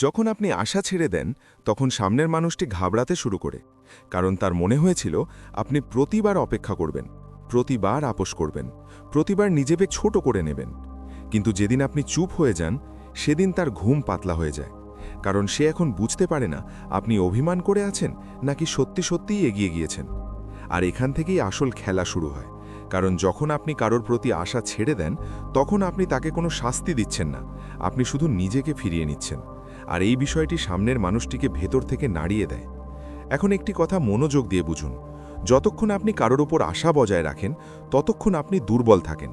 যখন আপনি আশা ছেড়ে দেন তখন সামনের মানুষটি ঘাবড়াতে শুরু করে, কারণ তার মনে হয়েছিল আপনি প্রতিবার অপেক্ষা করবেন, প্রতিবার আপোস করবেন, প্রতিবার নিজেকে ছোট করে নেবেন। কিন্তু যেদিন আপনি চুপ হয়ে যান সেদিন তার ঘুম পাতলা হয়ে যায়, কারণ সে এখন বুঝতে পারে না আপনি অভিমান করে আছেন নাকি সত্যি সত্যিই এগিয়ে গিয়েছেন। আর এখান থেকেই আসল খেলা শুরু হয়, কারণ যখন আপনি কারোর প্রতি আশা ছেড়ে দেন তখন আপনি তাকে কোনো শাস্তি দিচ্ছেন না, আপনি শুধু নিজেকে ফিরিয়ে নিচ্ছেন। আর এই বিষয়টি সামনের মানুষটিকে ভেতর থেকে নাড়িয়ে দেয়। এখন একটি কথা মনোযোগ দিয়ে বুঝুন, যতক্ষণ আপনি কারোর ওপর আশা বজায় রাখেন ততক্ষণ আপনি দুর্বল থাকেন,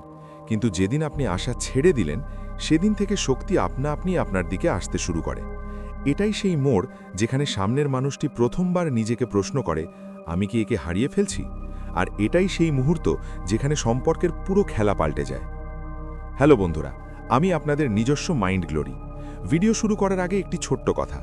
কিন্তু যেদিন আপনি আশা ছেড়ে দিলেন সেদিন থেকে শক্তি আপনা আপনি আপনার দিকে আসতে শুরু করে। এটাই সেই মোড় যেখানে সামনের মানুষটি প্রথমবার নিজেকে প্রশ্ন করে, আমি কি একে হারিয়ে ফেলছি? আর এটাই সেই মুহূর্ত যেখানে সম্পর্কের পুরো খেলা পাল্টে যায়। হ্যালো বন্ধুরা, আমি আপনাদের নিজস্ব মাইন্ড গ্লোরি। ভিডিও শুরু করার আগে একটি ছোট্ট কথা,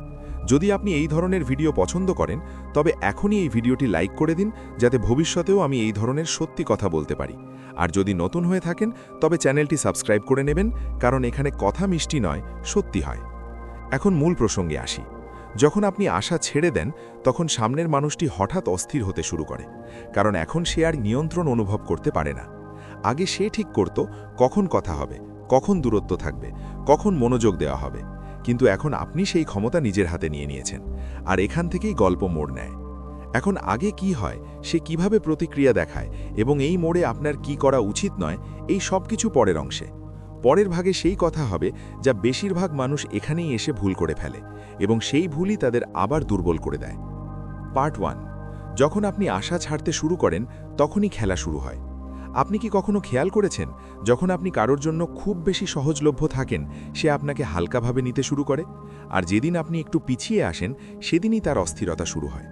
যদি আপনি এই ধরনের ভিডিও পছন্দ করেন তবে এখনই এই ভিডিওটি লাইক করে দিন, যাতে ভবিষ্যতেও আমি এই ধরনের সত্যি কথা বলতে পারি। আর যদি নতুন হয়ে থাকেন তবে চ্যানেলটি সাবস্ক্রাইব করে নেবেন, কারণ এখানে কথা মিষ্টি নয়, সত্যি হয়। এখন মূল প্রসঙ্গে আসি। যখন আপনি আশা ছেড়ে দেন তখন সামনের মানুষটি হঠাৎ অস্থির হতে শুরু করে, কারণ এখন সে আর নিয়ন্ত্রণ অনুভব করতে পারে না। আগে সে ঠিক করত কখন কথা হবে, কখন দূরত্ব থাকবে, কখন মনোযোগ দেওয়া হবে, কিন্তু এখন আপনি সেই ক্ষমতা নিজের হাতে নিয়ে নিয়েছেন। আর এখান থেকেই গল্প মোড় নেয়। এখন আগে কি হয়, সে কিভাবে প্রতিক্রিয়া দেখায় এবং এই মোড়ে আপনার কি করা উচিত নয়, এই সব কিছু পরের অংশে। পরের ভাগে সেই কথা হবে যা বেশিরভাগ মানুষ এখানেই এসে ভুল করে ফেলে, এবং সেই ভুলই তাদের আবার দুর্বল করে দেয়। পার্ট 1। যখন আপনি আশা ছাড়তে শুরু করেন তখনই খেলা শুরু হয়। আপনি কি কখনো খেয়াল করেছেন, যখন আপনি কারোর জন্য খুব বেশি সহজলভ্য থাকেন সে আপনাকে হালকাভাবে নিতে শুরু করে, আর যেদিন আপনি একটু পিছিয়ে আসেন সেদিনই তার অস্থিরতা শুরু হয়।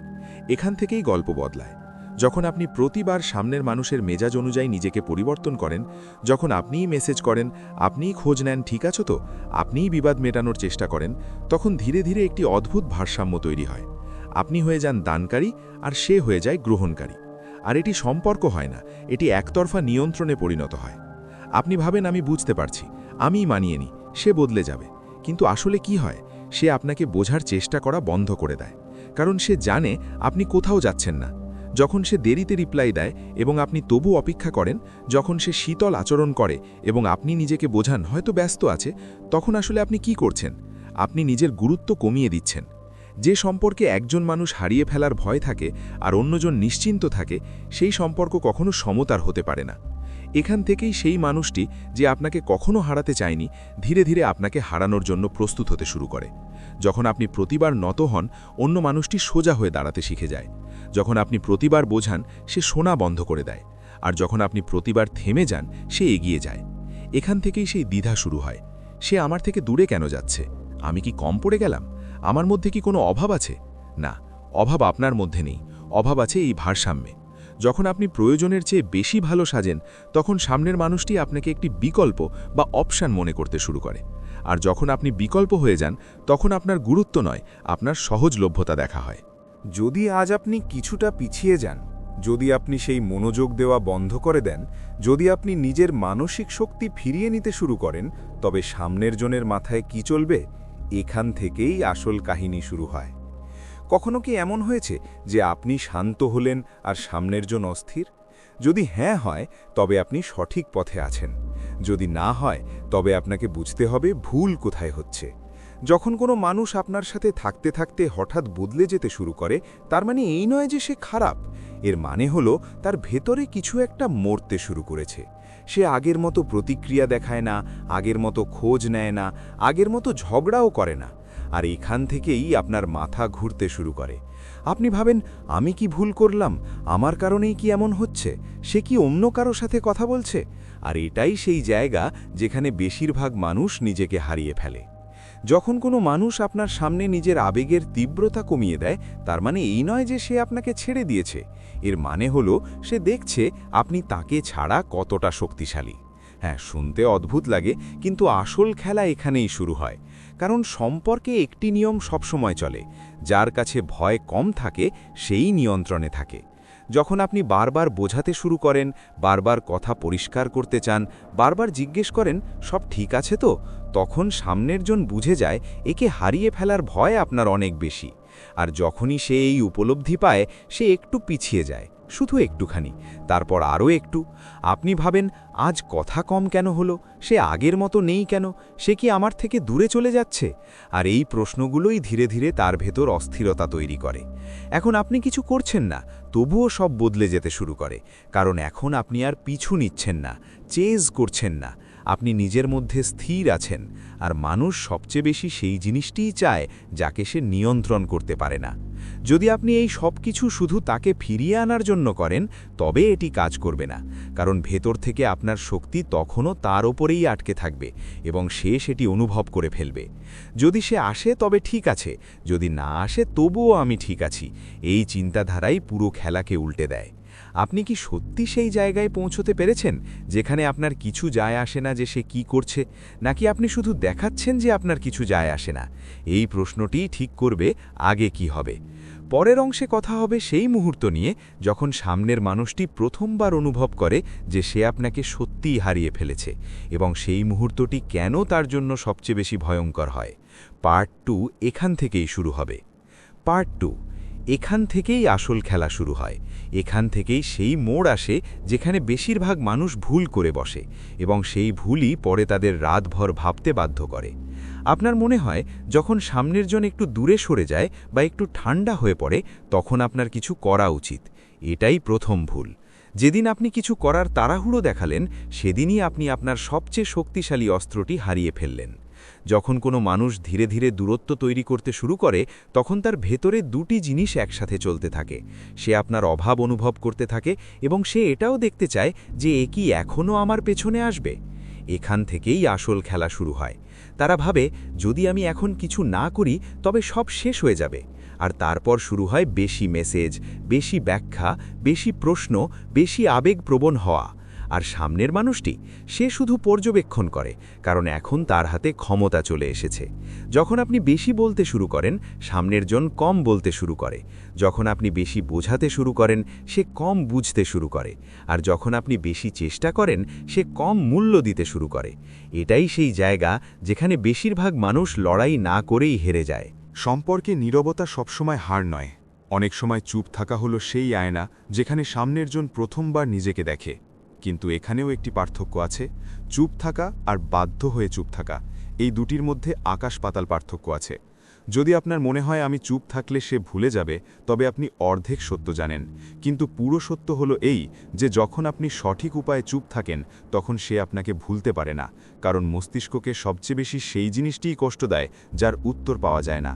এখান থেকেই গল্প বদলায়। যখন আপনি প্রতিবার সামনের মানুষের মেজাজ অনুযায়ী নিজেকে পরিবর্তন করেন, যখন আপনিই মেসেজ করেন, আপনিই খোঁজ নেন ঠিক আছে তো, আপনিই বিবাদ মেটানোর চেষ্টা করেন, তখন ধীরে ধীরে একটি অদ্ভুত ভারসাম্য তৈরি হয়। আপনি হয়ে যান দানকারী আর সে হয়ে যায় গ্রহণকারী। আর এটি সম্পর্ক হয় না, এটি একতরফা নিয়ন্ত্রণে পরিণত হয়। আপনি ভাবেন আমি বুঝতে পারছি, আমিই মানিয়ে নিই, সে বদলে যাবে। কিন্তু আসলে কি হয়, সে আপনাকে বোঝার চেষ্টা করা বন্ধ করে দেয়, কারণ সে জানে আপনি কোথাও যাচ্ছেন না। যখন সে দেরিতে রিপ্লাই দেয় এবং আপনি তবু অপেক্ষা করেন, যখন সে শীতল আচরণ করে এবং আপনি নিজেকে বোঝান হয়তো ব্যস্ত আছে, তখন আসলে আপনি কি করছেন? আপনি নিজের গুরুত্ব কমিয়ে দিচ্ছেন। যে সম্পর্কে একজন মানুষ হারিয়ে ফেলার ভয় থাকে আর অন্যজন নিশ্চিন্ত থাকে, সেই সম্পর্ক কখনো সমতার হতে পারে না। এখান থেকেই সেই মানুষটি যে আপনাকে কখনো হারাতে চায়নি, ধীরে ধীরে আপনাকে হারানোর জন্য প্রস্তুত হতে শুরু করে। যখন আপনি প্রতিবার নত হন, অন্য মানুষটি সোজা হয়ে দাঁড়াতে শিখে যায়। যখন আপনি প্রতিবার বোঝান, সে শোনা বন্ধ করে দেয়। আর যখন আপনি প্রতিবার থেমে যান, সে এগিয়ে যায়। এখান থেকেই সেই দ্বিধা শুরু হয়। সে আমার থেকে দূরে কেন যাচ্ছে? আমি কি কম পড়ে গেলাম? আমার মধ্যে কি কোনো অভাব আছে? না, অভাব আপনার মধ্যে নেই, অভাব আছে এই ভারসাম্যে। যখন আপনি প্রয়োজনের চেয়ে বেশি ভালো সাজেন, তখন সামনের মানুষটি আপনাকে একটি বিকল্প বা অপশান মনে করতে শুরু করে। আর যখন আপনি বিকল্প হয়ে যান, তখন আপনার গুরুত্ব নয়, আপনার সহজলভ্যতা দেখা হয়। যদি আজ আপনি কিছুটা পিছিয়ে যান, যদি আপনি সেই মনোযোগ দেওয়া বন্ধ করে দেন, যদি আপনি নিজের মানসিক শক্তি ফিরিয়ে নিতে শুরু করেন, তবে সামনের জনের মাথায় কি চলবে, এখান থেকেই আসল কাহিনী শুরু হয়। কখনো কি এমন হয়েছে যে আপনি শান্ত হলেন আর সামনের জন অস্থির? যদি হ্যাঁ হয়, তবে আপনি সঠিক পথে আছেন। যদি না হয়, তবে আপনাকে বুঝতে হবে ভুল কোথায় হচ্ছে। যখন কোনো মানুষ আপনার সাথে থাকতে থাকতে হঠাৎ বদলে যেতে শুরু করে, তার মানে এই নয় যে সে খারাপ। এর মানে হলো তার ভেতরে কিছু একটা মরতে শুরু করেছে। সে আগের মতো প্রতিক্রিয়া দেখায় না, আগের মতো খোঁজ নেয় না, আগের মতো ঝগড়াও করে না। আর এখান থেকেই আপনার মাথা ঘুরতে শুরু করে। আপনি ভাবেন, আমি কি ভুল করলাম? আমার কারণেই কি এমন হচ্ছে? সে কি অন্য কারো সাথে কথা বলছে? আর এটাই সেই জায়গা যেখানে বেশিরভাগ মানুষ নিজেকে হারিয়ে ফেলে। যখন কোনো মানুষ আপনার সামনে নিজের আবেগের তীব্রতা কমিয়ে দেয়, তার মানে এই নয় যে সে আপনাকে ছেড়ে দিয়েছে। এর মানে হলো সে দেখছে আপনি তাকে ছাড়া কতটা শক্তিশালী। হ্যাঁ, শুনতে অদ্ভুত লাগে, কিন্তু আসল খেলা এখানেই শুরু হয়। কারণ সম্পর্কে একটি নিয়ম সবসময় চলে, যার কাছে ভয় কম থাকে সেই নিয়ন্ত্রণে থাকে। যখন আপনি বারবার বোঝাতে শুরু করেন, বারবার কথা পরিষ্কার করতে চান, বারবার জিজ্ঞেস করেন সব ঠিক আছে তো, তখন সামনের জন বুঝে যায় একে হারিয়ে ফেলার ভয় আপনার অনেক বেশি। আর যখনই সে এই উপলব্ধি পায় সে একটু পিছিয়ে যায়, শুধু একটুখানি, তারপর আরও একটু। আপনি ভাবেন আজ কথা কম কেন হলো, সে আগের মতো নেই কেন, সে কি আমার থেকে দূরে চলে যাচ্ছে? আর এই প্রশ্নগুলোই ধীরে ধীরে তার ভেতর অস্থিরতা তৈরি করে। এখন আপনি কিছু করছেন না, তবুও সব বদলে যেতে শুরু করে, কারণ এখন আপনি আর পিছু নিচ্ছেন না, চেজ করছেন না, আপনি নিজের মধ্যে স্থির আছেন। আর মানুষ সবচেয়ে বেশি সেই জিনিসটিই চায় যাকে সে নিয়ন্ত্রণ করতে পারে না। যদি আপনি এই সব কিছু শুধু তাকে ফিরিয়ে আনার জন্য করেন, তবে এটি কাজ করবে না, কারণ ভেতর থেকে আপনার শক্তি তখনও তার ওপরেই আটকে থাকবে এবং সে সেটি অনুভব করে ফেলবে। যদি সে আসে তবে ঠিক আছে, যদি না আসে তবুও আমি ঠিক আছি, এই চিন্তাধারাই পুরো খেলাকে উল্টে দেয়। আপনি কি সত্যি সেই জায়গায় পৌঁছতে পেরেছেন যেখানে আপনার কিছু যায় আসে না যে সে কি করছে, নাকি আপনি শুধু দেখাচ্ছেন যে আপনার কিছু যায় আসে না? এই প্রশ্নটিই ঠিক করবে আগে কি হবে। পরের অংশে কথা হবে সেই মুহূর্ত নিয়ে যখন সামনের মানুষটি প্রথমবার অনুভব করে যে সে আপনাকে সত্যিই হারিয়ে ফেলেছে, এবং সেই মুহূর্তটি কেন তার জন্য সবচেয়ে বেশি ভয়ঙ্কর হয়। পার্ট 2 এখান থেকেই শুরু হবে। পার্ট 2, এখান থেকেই আসল খেলা শুরু হয়। এখান থেকেই সেই মোড় আসে যেখানে বেশিরভাগ মানুষ ভুল করে বসে, এবং সেই ভুলই পরে তাদের রাতভর ভাবতে বাধ্য করে। আপনার মনে হয় যখন সামনের জন একটু দূরে সরে যায় বা একটু ঠান্ডা হয়ে পড়ে, তখন আপনার কিছু করা উচিত। এটাই প্রথম ভুল। যেদিন আপনি কিছু করার তাড়াহুড়ো দেখালেন, সেদিনই আপনি আপনার সবচেয়ে শক্তিশালী অস্ত্রটি হারিয়ে ফেললেন। যখন কোনো মানুষ ধীরে ধীরে দূরত্ব তৈরি করতে শুরু করে, তখন তার ভেতরে দুটি জিনিস একসাথে চলতে থাকে। সে আপনার অভাব অনুভব করতে থাকে এবং সে এটাও দেখতে চায় যে এ কি এখনও আমার পেছনে আসবে। এখান থেকেই আসল খেলা শুরু হয়। তারা ভাবে যদি আমি এখন কিছু না করি তবে সব শেষ হয়ে যাবে। আর তারপর শুরু হয় বেশি মেসেজ, বেশি ব্যাখ্যা, বেশি প্রশ্ন, বেশি আবেগপ্রবণ হওয়া। আর সামনের মানুষটি, সে শুধু পর্যবেক্ষণ করে, কারণ এখন তার হাতে ক্ষমতা চলে এসেছে। যখন আপনি বেশি বলতে শুরু করেন, সামনের জন কম বলতে শুরু করে। যখন আপনি বেশি বোঝাতে শুরু করেন, সে কম বুঝতে শুরু করে। আর যখন আপনি বেশি চেষ্টা করেন, সে কম মূল্য দিতে শুরু করে। এটাই সেই জায়গা যেখানে বেশিরভাগ মানুষ লড়াই না করেই হেরে যায়। সম্পর্কে নীরবতা সবসময় হার নয়। অনেক সময় চুপ থাকা হলো সেই আয়না যেখানে সামনের জন প্রথমবার নিজেকে দেখে। কিন্তু এখানেও একটি পার্থক্য আছে। চুপ থাকা আর বাধ্য হয়ে চুপ থাকা, এই দুটির মধ্যে আকাশ পাতাল পার্থক্য আছে। যদি আপনার মনে হয় আমি চুপ থাকলে সে ভুলে যাবে, তবে আপনি অর্ধেক সত্য জানেন। কিন্তু পুরো সত্য হলো এই যে যখন আপনি সঠিক উপায়ে চুপ থাকেন, তখন সে আপনাকে ভুলতে পারে না, কারণ মস্তিষ্ককে সবচেয়ে বেশি সেই জিনিসটিই কষ্ট দেয় যার উত্তর পাওয়া যায় না।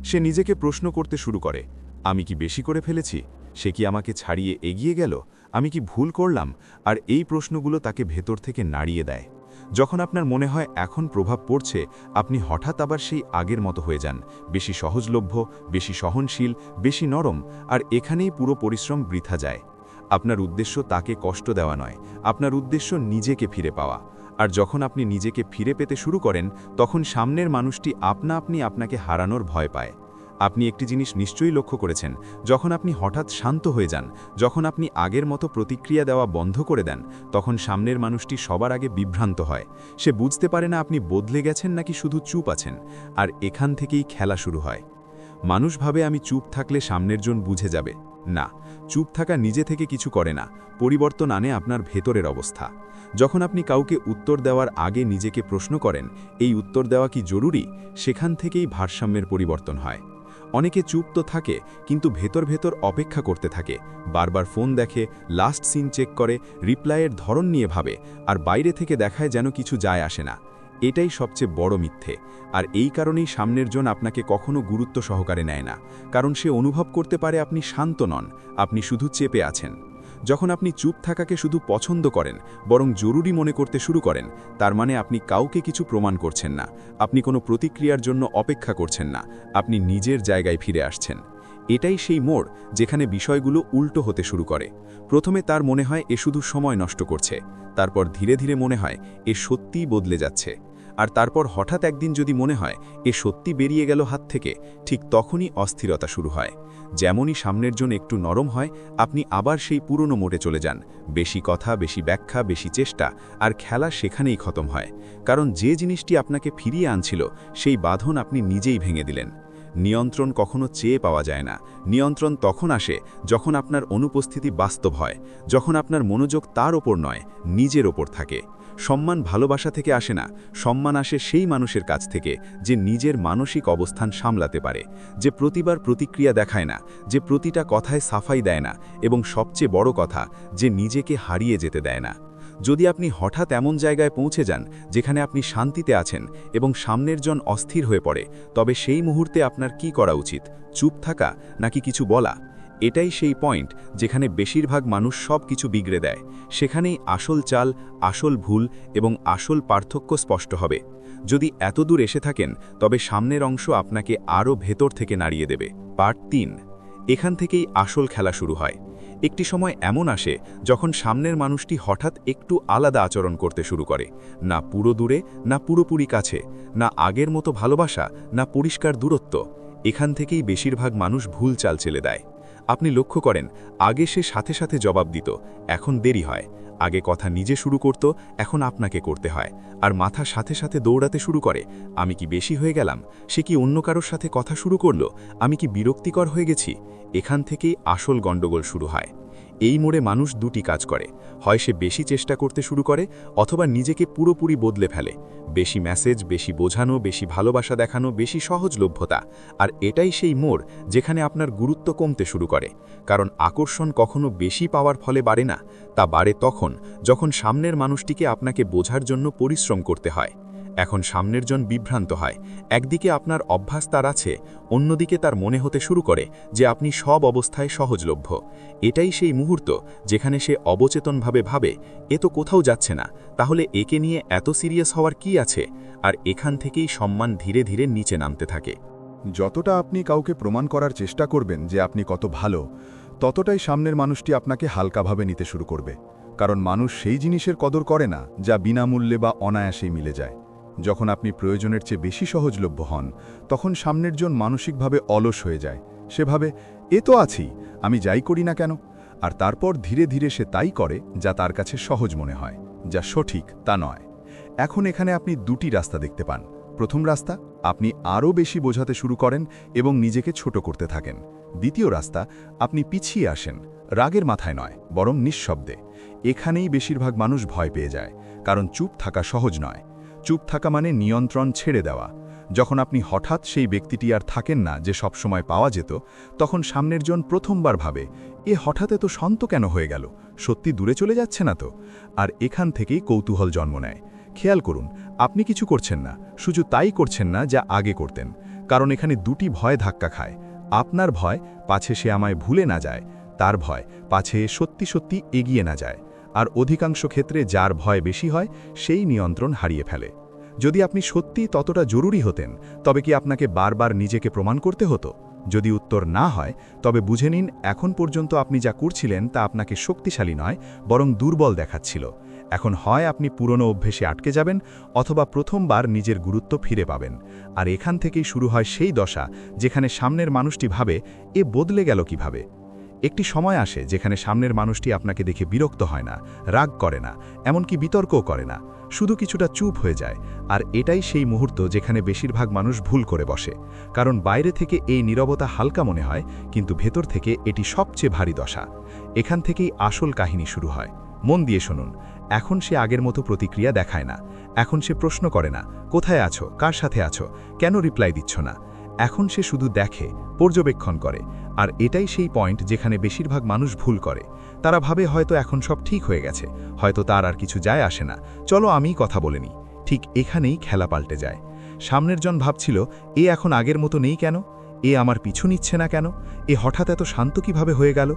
সে নিজেকে প্রশ্ন করতে শুরু করে, আমি কি বেশি করে ফেলেছি? সে কি আমাকে ছাড়িয়ে এগিয়ে গেল? আমি কি ভুল করলাম? আর এই প্রশ্নগুলো তাকে ভেতর থেকে নাড়িয়ে দেয়। যখন আপনার মনে হয় এখন প্রভাব পড়ছে, আপনি হঠাৎ আবার সেই আগের মতো হয়ে যান, বেশি সহজলভ্য, বেশি সহনশীল, বেশি নরম। আর এখানেই পুরো পরিশ্রম বৃথা যায়। আপনার উদ্দেশ্য তাকে কষ্ট দেওয়া নয়, আপনার উদ্দেশ্য নিজেকে ফিরে পাওয়া। আর যখন আপনি নিজেকে ফিরে পেতে শুরু করেন, তখন সামনের মানুষটি আপনা আপনি আপনাকে হারানোর ভয় পায়। আপনি একটি জিনিস নিশ্চয়ই লক্ষ্য করেছেন, যখন আপনি হঠাৎ শান্ত হয়ে যান, যখন আপনি আগের মতো প্রতিক্রিয়া দেওয়া বন্ধ করে দেন, তখন সামনের মানুষটি সবার আগে বিভ্রান্ত হয়। সে বুঝতে পারে না আপনি বদলে গেছেন নাকি শুধু চুপ আছেন। আর এখান থেকেই খেলা শুরু হয়। মানুষ ভাবে আমি চুপ থাকলে সামনের জন বুঝে যাবে। না, চুপ থাকা নিজে থেকে কিছু করে না, পরিবর্তন আনে আপনার ভেতরের অবস্থা। যখন আপনি কাউকে উত্তর দেওয়ার আগে নিজেকে প্রশ্ন করেন, এই উত্তর দেওয়া কি জরুরি, সেখান থেকেই ভারসাম্যের পরিবর্তন হয়। অনেকে চুপ তো থাকে, কিন্তু ভেতর ভেতর অপেক্ষা করতে থাকে, বারবার ফোন দেখে, লাস্ট সিন চেক করে, রিপ্লাইয়ের ধরন নিয়ে ভাবে, আর বাইরে থেকে দেখায় যেন কিছু যায় আসে না। এটাই সবচেয়ে বড় মিথ্যে। আর এই কারণেই সামনের জন আপনাকে কখনো গুরুত্ব সহকারে নেয় না, কারণ সে অনুভব করতে পারে আপনি শান্ত নন, আপনি শুধু চেপে আছেন। যখন আপনি চুপ থাকাকে শুধু পছন্দ করেন, বরং জরুরি মনে করতে শুরু করেন, তার মানে আপনি কাউকে কিছু প্রমাণ করছেন না, আপনি কোনো প্রতিক্রিয়ার জন্য অপেক্ষা করছেন না, আপনি নিজের জায়গায় ফিরে আসছেন। এটাই সেই মোড় যেখানে বিষয়গুলো উল্টো হতে শুরু করে। প্রথমে তার মনে হয় এ শুধু সময় নষ্ট করছে, তারপর ধীরে ধীরে মনে হয় এ সত্যিই বদলে যাচ্ছে। আর তারপর হঠাৎ একদিন যদি মনে হয় এ সত্যি বেরিয়ে গেল হাত থেকে, ঠিক তখনই অস্থিরতা শুরু হয়। যেমনই সামনের জন একটু নরম হয়, আপনি আবার সেই পুরনো মোড়ে চলে যান। বেশি কথা, বেশি ব্যাখ্যা, বেশি চেষ্টা, আর খেলা সেখানেই খতম হয়। কারণ যে জিনিসটি আপনাকে ফিরিয়ে আনছিল, সেই বাঁধন আপনি নিজেই ভেঙে দিলেন। নিয়ন্ত্রণ কখনো চেয়ে পাওয়া যায় না। নিয়ন্ত্রণ তখন আসে যখন আপনার অনুপস্থিতি বাস্তব হয়, যখন আপনার মনোযোগ তার ওপর নয়, নিজের ওপর থাকে। সম্মান ভালোবাসা থেকে আসে না, সম্মান আসে সেই মানুষের কাছ থেকে যে নিজের মানসিক অবস্থান সামলাতে পারে, যে প্রতিবার প্রতিক্রিয়া দেখায় না, যে প্রতিটা কথায় সাফাই দেয় না, এবং সবচেয়ে বড় কথা, যে নিজেকে হারিয়ে যেতে দেয় না। যদি আপনি হঠাৎ এমন জায়গায় পৌঁছে যান যেখানে আপনি শান্তিতে আছেন এবং সামনের জন অস্থির হয়ে পড়ে, তবে সেই মুহূর্তে আপনার কি করা উচিত? চুপ থাকা নাকি কিছু বলা? এটাই সেই পয়েন্ট যেখানে বেশিরভাগ মানুষ সব কিছু বিগড়ে দেয়। সেখানেই আসল চাল, আসল ভুল এবং আসল পার্থক্য স্পষ্ট হবে। যদি এতদূর এসে থাকেন, তবে সামনের অংশ আপনাকে আরও ভেতর থেকে নাড়িয়ে দেবে। পার্ট 3। এখান থেকেই আসল খেলা শুরু হয়। একটি সময় এমন আসে যখন সামনের মানুষটি হঠাৎ একটু আলাদা আচরণ করতে শুরু করে। না পুরো দূরে, না পুরোপুরি কাছে, না আগের মতো ভালোবাসা, না পরিষ্কার দূরত্ব। এখান থেকেই বেশিরভাগ মানুষ ভুল চাল চেলে দেয়। আপনি লক্ষ্য করেন, আগে সে সাথে সাথে জবাব দিত, এখন দেরি হয়। আগে কথা নিজে শুরু করত, এখন আপনাকে করতে হয়। আর মাথা সাথে সাথে দৌড়াতে শুরু করে, আমি কি বেশি হয়ে গেলাম? সে কি অন্য কারোর সাথে কথা শুরু করলো? আমি কি বিরক্তিকর হয়ে গেছি? এখান থেকেই আসল গণ্ডগোল শুরু হয়। এই মোড়ে মানুষ দুটি কাজ করে, হয় সে বেশি চেষ্টা করতে শুরু করে, অথবা নিজেকে পুরোপুরি বদলে ফেলে। বেশি মেসেজ, বেশি বোঝানো, বেশি ভালোবাসা দেখানো, বেশি সহজলভ্যতা। আর এটাই সেই মোড় যেখানে আপনার গুরুত্ব কমতে শুরু করে। কারণ আকর্ষণ কখনো বেশি পাওয়ার ফলে বাড়ে না, তা বাড়ে তখন যখন সামনের মানুষটিকে আপনাকে বোঝার জন্য পরিশ্রম করতে হয়। এখন সামনের জন বিভ্রান্ত হয়। একদিকে আপনার অভ্যাস তার আছে, অন্যদিকে তার মনে হতে শুরু করে যে আপনি সব অবস্থায় সহজলভ্য। এটাই সেই মুহূর্ত যেখানে সে অবচেতনভাবে ভাবে, এ তো কোথাও যাচ্ছে না, তাহলে একে নিয়ে এত সিরিয়াস হওয়ার কি আছে? আর এখান থেকেই সম্মান ধীরে ধীরে নিচে নামতে থাকে। যতটা আপনি কাউকে প্রমাণ করার চেষ্টা করবেন যে আপনি কত ভালো, ততটাই সামনের মানুষটি আপনাকে হালকাভাবে নিতে শুরু করবে। কারণ মানুষ সেই জিনিসের কদর করে না যা বিনামূল্যে বা অনায়াসেই মিলে যায়। যখন আপনি প্রয়োজনের চেয়ে বেশি সহজলভ্য হন, তখন সামনের জন মানসিকভাবে অলস হয়ে যায়। সে ভাবে, এ তো আছি, আমি যাই করি না কেন? আর তারপর ধীরে ধীরে সে তাই করে যা তার কাছে সহজ মনে হয়, যা সঠিক তা নয়। এখন এখানে আপনি দুটি রাস্তা দেখতে পান। প্রথম রাস্তা, আপনি আরও বেশি বোঝাতে শুরু করেন এবং নিজেকে ছোট করতে থাকেন। দ্বিতীয় রাস্তা, আপনি পিছিয়ে আসেন, রাগের মাথায় নয়, বরং নিঃশব্দে। এখানেই বেশিরভাগ মানুষ ভয় পেয়ে যায়, কারণ চুপ থাকা সহজ নয়। চুপ থাকা মানে নিয়ন্ত্রণ ছেড়ে দেওয়া। যখন আপনি হঠাৎ সেই ব্যক্তিটি আর থাকেন না যে সবসময় পাওয়া যেত, তখন সামনের জন প্রথমবার ভাবে, এ হঠাৎ এত শান্ত কেন হয়ে গেল? সত্যি দূরে চলে যাচ্ছে না তো? আর এখান থেকেই কৌতূহল জন্ম নেয়। খেয়াল করুন, আপনি কিছু করছেন না, শুধু তাই করছেন না যা আগে করতেন। কারণ এখানে দুটি ভয় ধাক্কা খায়। আপনার ভয়, পাছে সে আমায় ভুলে না যায়; তার ভয়, পাছে সত্যি সত্যি এগিয়ে না যায়। আর অধিকাংশ ক্ষেত্রে যার ভয় বেশি হয়, সেই নিয়ন্ত্রণ হারিয়ে ফেলে। যদি আপনি সত্যি ততটা জরুরি হতেন, তবে কি আপনাকে বারবার নিজেকে প্রমাণ করতে হতো? যদি উত্তর না হয়, তবে বুঝে নিন এখন পর্যন্ত আপনি যা করছিলেন তা আপনাকে শক্তিশালী নয়, বরং দুর্বল দেখাচ্ছিল। এখন হয় আপনি পুরনো অভ্যেসে আটকে যাবেন, অথবা প্রথমবার নিজের গুরুত্ব ফিরে পাবেন। আর এখান থেকেই শুরু হয় সেই দশা যেখানে সামনের মানুষটি ভাবে, এ বদলে গেল কিভাবে? একটি সময় আসে যেখানে সামনের মানুষটি আপনাকে দেখে বিরক্ত হয় না, রাগ করে না, এমনকি বিতর্কও করে না, শুধু কিছুটা চুপ হয়ে যায়। আর এটাই সেই মুহূর্ত যেখানে বেশিরভাগ মানুষ ভুল করে বসে। কারণ বাইরে থেকে এই নীরবতা হালকা মনে হয়, কিন্তু ভেতর থেকে এটি সবচেয়ে ভারী দশা। এখান থেকেই আসল কাহিনী শুরু হয়। মন দিয়ে শুনুন, এখন সে আগের মতো প্রতিক্রিয়া দেখায় না। এখন সে প্রশ্ন করে না, কোথায় আছো, কার সাথে আছো, কেন রিপ্লাই দিচ্ছ না। এখন সে শুধু দেখে, পর্যবেক্ষণ করে। আর এটাই সেই পয়েন্ট যেখানে বেশিরভাগ মানুষ ভুল করে। তারা ভাবে হয়তো এখন সব ঠিক হয়ে গেছে, হয়তো তার আর কিছু যায় আসে না, চলো আমিই কথা বলে নিই। ঠিক এখানেই খেলা পাল্টে যায়। সামনের জন ভাবছিল, এ এখন আগের মতো নেই কেন? এ আমার পিছু নিচ্ছে না কেন? এ হঠাৎ এত শান্ত কিভাবে হয়ে গেল?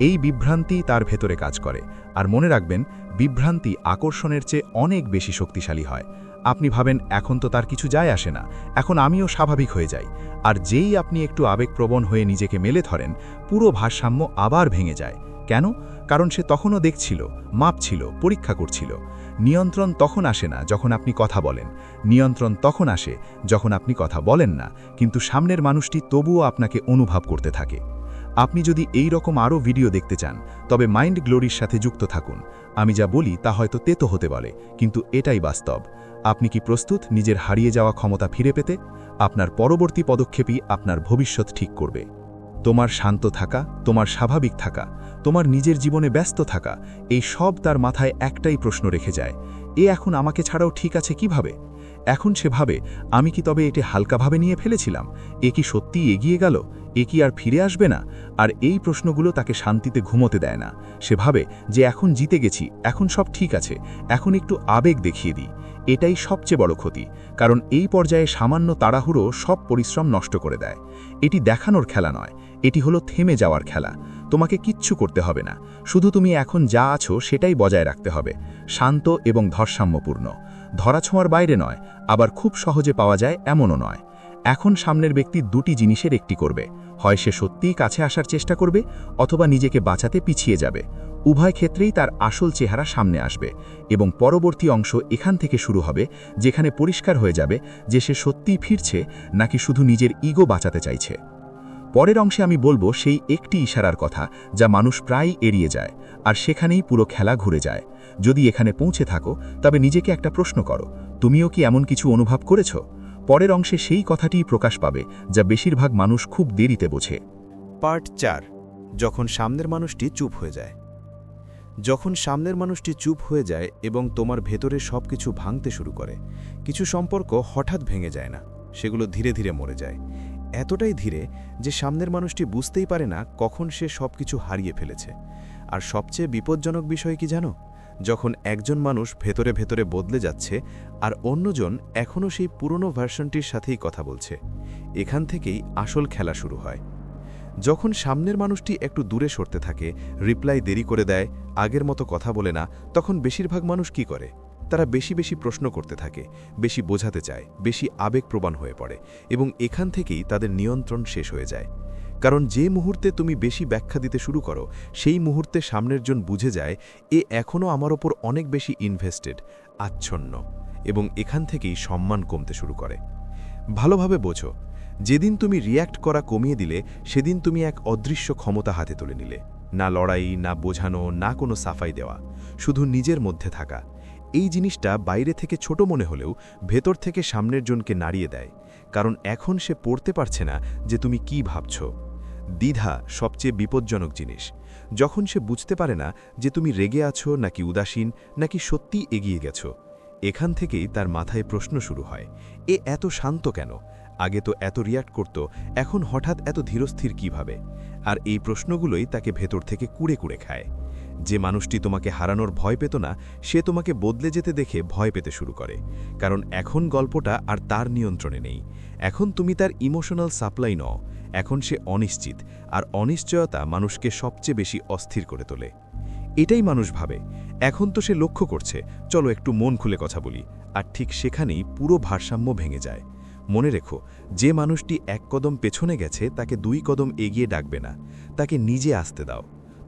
এই বিভ্রান্তি তার ভেতরে কাজ করে। আর মনে রাখবেন, বিভ্রান্তি আকর্ষণের চেয়ে অনেক বেশি শক্তিশালী হয়। আপনি ভাবেন এখন তো তার কিছু যায় আসে না, এখন আমিও স্বাভাবিক হয়ে যাই। আর যেই আপনি একটু আবেগপ্রবণ হয়ে নিজেকে মেলে ধরেন, পুরো ভারসাম্য আবার ভেঙে যায়। কেন? কারণ সে তখনও দেখছিল, মাপছিল, পরীক্ষা করছিল। নিয়ন্ত্রণ তখন আসে না যখন আপনি কথা বলেন, নিয়ন্ত্রণ তখন আসে যখন আপনি কথা বলেন না, কিন্তু সামনের মানুষটি তবুও আপনাকে অনুভব করতে থাকে। আপনি যদি এই রকম আরও ভিডিও দেখতে চান, তবে মাইন্ড গ্লোরির সাথে যুক্ত থাকুন। আমি যা বলি তা হয়তো তেতো হতে বলে, কিন্তু এটাই বাস্তব। আপনি কি প্রস্তুত নিজের হারিয়ে যাওয়া ক্ষমতা ফিরে পেতে? আপনার পরবর্তী পদক্ষেপই আপনার ভবিষ্যৎ ঠিক করবে। তোমার শান্ত থাকা, তোমার স্বাভাবিক থাকা, তোমার নিজের জীবনে ব্যস্ত থাকা, এই সব তার মাথায় একটাই প্রশ্ন রেখে যায়, এ এখন আমাকে ছাড়াও ঠিক আছে কিভাবে? এখন সে ভাবে, আমি কি তবে এটি হালকাভাবে নিয়ে ফেলেছিলাম? এ কি সত্যিই এগিয়ে গেল? এ কি আর ফিরে আসবে না? আর এই প্রশ্নগুলো তাকে শান্তিতে ঘুমোতে দেয় না। সে ভাবে যে এখন জিতে গেছি, এখন সব ঠিক আছে, এখন একটু আবেগ দেখিয়ে দিই। এটাই সবচেয়ে বড় ক্ষতি, কারণ এই পর্যায়ে সামান্য তাড়াহুড়ো সব পরিশ্রম নষ্ট করে দেয়। এটি দেখানোর খেলা নয়, এটি হলো থেমে যাওয়ার খেলা। তোমাকে কিচ্ছু করতে হবে না, শুধু তুমি এখন যা আছো সেটাই বজায় রাখতে হবে, শান্ত এবং ধর্ষাম্যপূর্ণ। ধরাছোঁয়ার বাইরে নয়, আবার খুব সহজে পাওয়া যায় এমনও নয়। এখন সামনের ব্যক্তি দুটি জিনিসের একটি করবে, হয় সে সত্যিই কাছে আসার চেষ্টা করবে, অথবা নিজেকে বাঁচাতে পিছিয়ে যাবে। উভয় ক্ষেত্রেই তার আসল চেহারা সামনে আসবে, এবং পরবর্তী অংশ এখান থেকে শুরু হবে, যেখানে পরিষ্কার হয়ে যাবে যে সে সত্যিই ফিরছে নাকি শুধু নিজের ইগো বাঁচাতে চাইছে। পরের অংশে আমি বলবো সেই একটি ইশারার কথা যা মানুষ প্রায়ই এড়িয়ে যায়, আর সেখানেই পুরো খেলা ঘুরে যায়। যদি এখানে পৌঁছে থাকো, তবে নিজেকে একটা প্রশ্ন করো, তুমিও কি এমন কিছু অনুভব করেছো? পরের অংশে সেই কথাটিই প্রকাশ পাবে যা বেশিরভাগ মানুষ খুব দেরিতে বোঝে। পার্ট 4, যখন সামনের মানুষটি চুপ হয়ে যায়। যখন সামনের মানুষটি চুপ হয়ে যায় এবং তোমার ভেতরে সবকিছু ভাঙতে শুরু করে, কিছু সম্পর্ক হঠাৎ ভেঙে যায় না, সেগুলো ধীরে ধীরে মরে যায়। এতটাই ধীরে যে সামনের মানুষটি বুঝতেই পারে না কখন সে সবকিছু হারিয়ে ফেলেছে। আর সবচেয়ে বিপজ্জনক বিষয় কি জানো? যখন একজন মানুষ ভেতরে ভেতরে বদলে যাচ্ছে আর অন্যজন এখনও সেই পুরনো ভার্সনটির সাথেই কথা বলছে। এখান থেকেই আসল খেলা শুরু হয়। যখন সামনের মানুষটি একটু দূরে সরতে থাকে, রিপ্লাই দেরি করে দেয়, আগের মতো কথা বলে না, তখন বেশিরভাগ মানুষ কি করে? তারা বেশি বেশি প্রশ্ন করতে থাকে, বেশি বোঝাতে চায়, বেশি আবেগপ্রবণ হয়ে পড়ে, এবং এখান থেকেই তাদের নিয়ন্ত্রণ শেষ হয়ে যায়। কারণ যে মুহূর্তে তুমি বেশি ব্যাখ্যা দিতে শুরু করো, সেই মুহূর্তে সামনের জন বুঝে যায় এ এখনও আমার ওপর অনেক বেশি ইনভেস্টেড, আচ্ছন্ন, এবং এখান থেকেই সম্মান কমতে শুরু করে। ভালোভাবে বোঝো, যেদিন তুমি রিয়্যাক্ট করা কমিয়ে দিলে, সেদিন তুমি এক অদৃশ্য ক্ষমতা হাতে তুলে নিলে। না লড়াই, না বোঝানো, না কোনো সাফাই দেওয়া, শুধু নিজের মধ্যে থাকা। এই জিনিসটা বাইরে থেকে ছোট মনে হলেও ভেতর থেকে সামনের জনকে নাড়িয়ে দেয়, কারণ এখন সে পড়তে পারছে না যে তুমি কি ভাবছ। দ্বিধা সবচেয়ে বিপজ্জনক জিনিস। যখন সে বুঝতে পারে না যে তুমি রেগে আছো নাকি উদাসীন, নাকি সত্যি এগিয়ে গেছো, এখান থেকেই তার মাথায় প্রশ্ন শুরু হয়, এ এত শান্ত কেন? আগে তো এত রিয়্যাক্ট করত, এখন হঠাৎ এত ধীরস্থির কিভাবে? আর এই প্রশ্নগুলোই তাকে ভেতর থেকে কুড়ে কুড়ে খায়। যে মানুষটি তোমাকে হারানোর ভয় পেত না, সে তোমাকে বদলে যেতে দেখে ভয় পেতে শুরু করে, কারণ এখন গল্পটা আর তার নিয়ন্ত্রণে নেই। এখন তুমি তার ইমোশনাল সাপ্লাই নও, এখন সে অনিশ্চিত, আর অনিশ্চয়তা মানুষকে সবচেয়ে বেশি অস্থির করে তোলে। এটাই মানুষ ভাবে, এখন তো সে লক্ষ্য করছে, চলো একটু মন খুলে কথা বলি, আর ঠিক সেখানেই পুরো ভারসাম্য ভেঙে যায়। মনে রেখো, যে মানুষটি এক কদম পেছনে গেছে তাকে 2 কদম এগিয়ে ডাকবে না, তাকে নিজে আসতে দাও।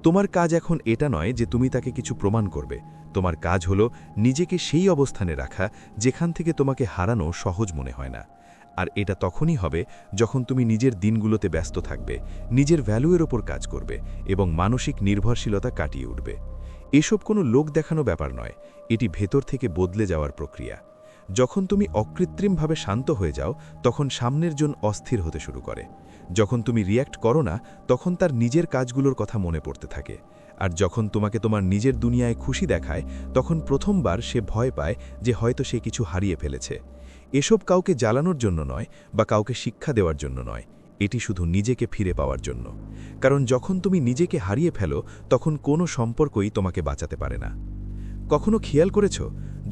তোমার কাজ এখন এটা নয় যে তুমি তাকে কিছু প্রমাণ করবে, তোমার কাজ হলো নিজেকে সেই অবস্থানে রাখা যেখান থেকে তোমাকে হারানো সহজ মনে হয় না। আর এটা তখনই হবে যখন তুমি নিজের দিনগুলোতে ব্যস্ত থাকবে, নিজের ভ্যালুয়ের ওপর কাজ করবে, এবং মানসিক নির্ভরশীলতা কাটিয়ে উঠবে। এসব কোনো লোক দেখানো ব্যাপার নয়, এটি ভেতর থেকে বদলে যাওয়ার প্রক্রিয়া। যখন তুমি অকৃত্রিমভাবে শান্ত হয়ে যাও, তখন সামনের জন অস্থির হতে শুরু করে। যখন তুমি রিয়্যাক্ট করো না, তখন তার নিজের কাজগুলোর কথা মনে পড়তে থাকে। আর যখন তোমাকে তোমার নিজের দুনিয়ায় খুশি দেখায়, তখন প্রথমবার সে ভয় পায় যে হয়তো সে কিছু হারিয়ে ফেলেছে। এসব কাউকে জ্বালানোর জন্য নয়, বা কাউকে শিক্ষা দেওয়ার জন্য নয়, এটি শুধু নিজেকে ফিরে পাওয়ার জন্য। কারণ যখন তুমি নিজেকে হারিয়ে ফেলো, তখন কোনো সম্পর্কই তোমাকে বাঁচাতে পারে না। কখনো খেয়াল করেছ,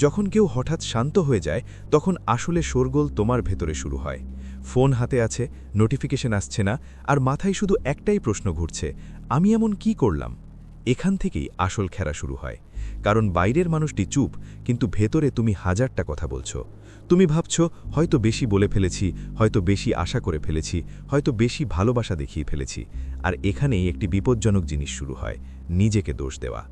যখন কেউ হঠাৎ শান্ত হয়ে যায়, তখন আসলে শোরগোল তোমার ভেতরে শুরু হয়। ফোন হাতে আছে, নোটিফিকেশন আসছে না, আর মাথায় শুধু একটাই প্রশ্ন ঘুরছে, আমি এমন কি করলাম? এখান থেকেই আসল খেলা শুরু হয়। কারণ বাইরের মানুষটি চুপ, কিন্তু ভেতরে তুমি হাজারটা কথা বলছো। তুমি ভাবছ, হয়তো বেশি বলে ফেলেছি, হয়তো বেশি আশা করে ফেলেছি, হয়তো বেশি ভালোবাসা দেখিয়ে ফেলেছি। আর এখানেই একটি বিপজ্জনক জিনিস শুরু হয়, নিজেকে দোষ দেওয়া।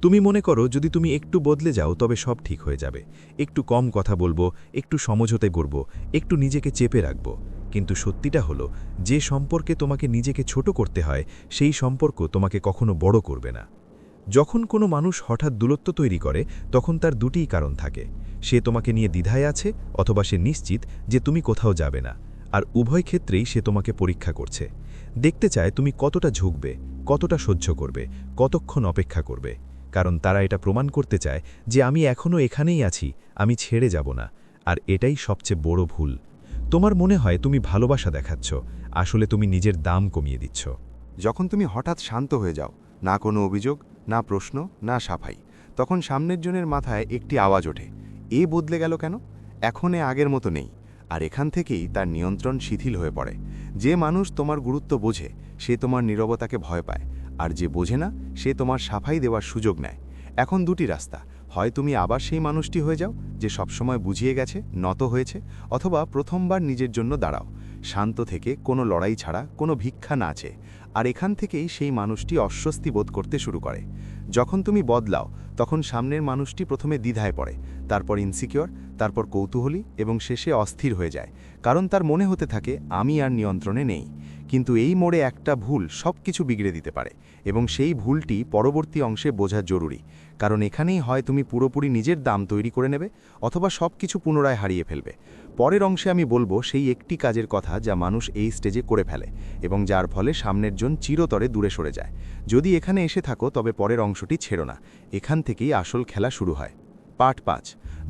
তুমি মনে করো যদি তুমি একটু বদলে যাও তবে সব ঠিক হয়ে যাবে, একটু কম কথা বলবো, একটু সমঝোতে করব, একটু নিজেকে চেপে রাখব। কিন্তু সত্যিটা হলো, যে সম্পর্কে তোমাকে নিজেকে ছোট করতে হয় সেই সম্পর্ক তোমাকে কখনো বড় করবে না। যখন কোনো মানুষ হঠাৎ দূরত্ব তৈরি করে তখন তার দুটিই কারণ থাকে। সে তোমাকে নিয়ে দ্বিধায় আছে, অথবা সে নিশ্চিত যে তুমি কোথাও যাবে না। আর উভয় ক্ষেত্রেই সে তোমাকে পরীক্ষা করছে। দেখতে চায় তুমি কতটা ঝুঁকবে, কতটা সহ্য করবে, কতক্ষণ অপেক্ষা করবে। কারণ তারা এটা প্রমাণ করতে চায় যে আমি এখনও এখানেই আছি, আমি ছেড়ে যাব না। আর এটাই সবচেয়ে বড় ভুল। তোমার মনে হয় তুমি ভালোবাসা দেখাচ্ছ, আসলে তুমি নিজের দাম কমিয়ে দিচ্ছ। যখন তুমি হঠাৎ শান্ত হয়ে যাও, না কোনো অভিযোগ, না প্রশ্ন, না সাফাই, তখন সামনের জনের মাথায় একটি আওয়াজ ওঠে, এ বদলে গেল কেন? এখন এ আগের মতো নেই। আর এখান থেকেই তার নিয়ন্ত্রণ শিথিল হয়ে পড়ে। যে মানুষ তোমার গুরুত্ব বোঝে সে তোমার নীরবতাকে ভয় পায়, আর যে বোঝে না সে তোমার সাফাই দেওয়ার সুযোগ নেয়। এখন দুটি রাস্তা, হয় তুমি আবার সেই মানুষটি হয়ে যাও যে সবসময় বুঝিয়ে গেছে, নত হয়েছে, অথবা প্রথমবার নিজের জন্য দাঁড়াও, শান্ত থেকে, কোনো লড়াই ছাড়া, কোনো ভিক্ষা না চেয়ে। আর এখান থেকেই সেই মানুষটি অস্বস্তি বোধ করতে শুরু করে। যখন তুমি বদলাও তখন সামনের মানুষটি প্রথমে দ্বিধায় পড়ে, তারপর ইনসিকিউর, তারপর কৌতূহলী এবং শেষে অস্থির হয়ে যায়। কারণ তার মনে হতে থাকে আমি আর নিয়ন্ত্রণে নেই। কিন্তু এই মোড়ে একটা ভুল সব কিছু বিগড়ে দিতে পারে, এবং সেই ভুলটি পরবর্তী অংশে বোঝা জরুরি। কারণ এখানেই হয় তুমি পুরোপুরি নিজের দাম তৈরি করে নেবে, অথবা সব কিছু পুনরায় হারিয়ে ফেলবে। পরের অংশে আমি বলবো সেই একটি কাজের কথা যা মানুষ এই স্টেজে করে ফেলে, এবং যার ফলে সামনের জন চিরতরে দূরে সরে যায়। যদি এখানে এসে থাকো তবে পরের অংশটি ছেড়ো না, এখান থেকেই আসল খেলা শুরু হয়। পার্ট 5।